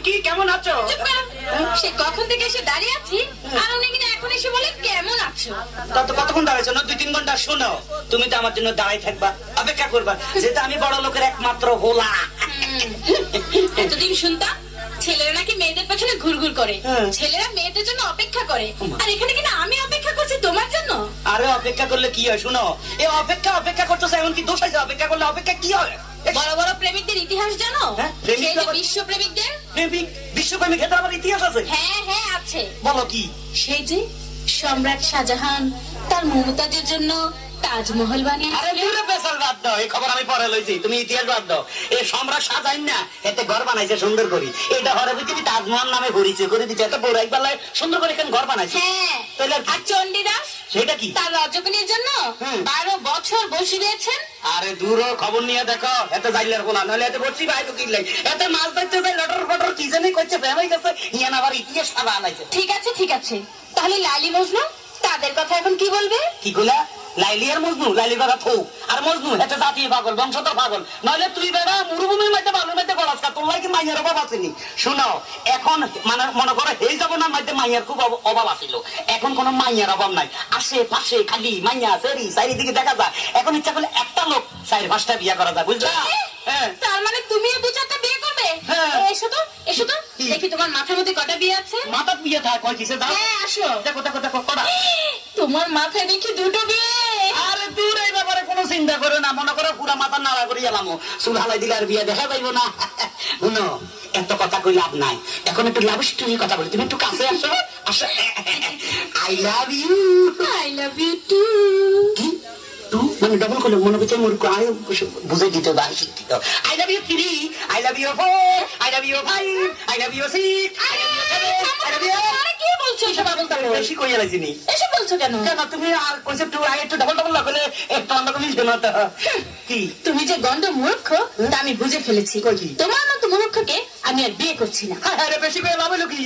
কি কেমন আছো? সে কখন থেকে এসে দাঁড়িয়ে আছি আর উনি কিনা এখন এসে বলে কেমন আছো। তত কতক্ষণ দাঁড়াইছো না? 2-3 ঘন্টা। শোনো, তুমি তো আমার জন্য দাঁড়াই থাকবা, অপেক্ষা করবা, যেটা আমি বড় লোকের একমাত্র হোলা। এতদিন শুনতাম ছেলেরা নাকি মেয়েদের পেছনে ঘুরঘুর করে, ছেলেরা মেয়েদের জন্য অপেক্ষা করে, আর এখানে কিনা আমি অপেক্ষা করছি তোমার জন্য। আরে অপেক্ষা করলে কি হয়? শুনো, এই অপেক্ষা করতেছে, এমন কি দোষ আছে? অপেক্ষা করলে অপেক্ষা কি হয়? বড় বড় প্রেমিকদের ইতিহাস জানো? বিশ্ব প্রেমিকদের। বিশ্বপ্রেমিক ক্ষেত্রে আমার ইতিহাস আছে? হ্যাঁ হ্যাঁ আছে। বলো কি? সেই যে সম্রাট শাহজাহান তার মমতাজের জন্য তাজমহল এই খবর আমি পরে লইছি, তুমি ইতিহাস বাদ দাও। এই সম্রাট শাহজাহান না, এতে ঘর বানাইছে সুন্দর করে, এটা হরে পৃথিবী তাজমহল নামে ঘুরিছে করে দিচ্ছে, এত বড় একবেলায় সুন্দর করে এখানে ঘর বানাইছে। হ্যাঁ, আর চণ্ডীদাস সেটা কি? তার রজকিনীর জন্য 12 বছর বসে দিয়েছেন। আরে দূর খবর নিয়ে দেখো, এত যাইলার কোনা নইলে এত বসি ভাই তো কিনলাই, এত মাছ ধরতে যাই লটর ফটর কি জানি করছে, ফেমাই গেছে ইয়ান আবার ইতিহাস সাবা আনাইছে। ঠিক আছে, তাহলে লাইলি মজনু তাদের কথা এখন কি বলবে? কি কইলা? লাইলি আর মজনু? লাইলির কথা থৌ, আর মজনু এটা জাতীয় পাগল, বংশধর পাগল, নইলে তুই বেড়া মরুভূমির মধ্যে বালুর মধ্যে গলাস কা, তোর লাগে মাইয়ার অভাব আসেনি। শোনো, এখন মানে মনে করো এই যাবনার মধ্যে মাইয়ার খুব অভাব আছিল, এখন কোন মাইয়ার অভাব নাই, আশেপাশে খালি মাইয়া চারিদিকে দেখা যায়। এখন ইচ্ছা করলে একটা লোক 4-5টা বিয়ে করা যায়, বুঝলা? তার মানে তুমিও 2-4টা বিয়ে করবে? এসো তো দেখি তোমার মাথার মধ্যে কটা বিয়ে আছে। মাথার বিয়ে থাকে কয় কিসে? দাও আসো, দেখো কটা। তোমার মাথায় দেখি 2টো বিয়ে। আরে দূর, এই ব্যাপারে কোনো চিন্তা করো না, মনে করো পুরা মাথা নাড়া করে এলাম, চুল হালাই দিলে আর বিয়ে দেখা যাইব না। শুনো, এত কথা কই লাভ নাই, এখন একটু লাভ স্টোরি কথা বলি, তুমি একটু কাছে আসো। I love you too. কি টু মানে ডবল করলে মনে হচ্ছে মোর আয় বুঝে দিতে দাঁড় শিক্ষিত। I love you 3, I love you 4, I love you 5, I love you 6, I love you 7, I love you. কি বলছো এসব? বেশি কইয়া লাইছিনি। এসব বলছো কেন? তুমি আর কইছে টু, আই একটু ডবল লাগলে একটু অন্য মিশবে না তো। কি তুমি যে গন্ড মূর্খ তা আমি বুঝে ফেলেছি। তোমার মতো মূর্খকে আমি আর বিয়ে করছি না। আরে বেশি করে লাভ হলো কি?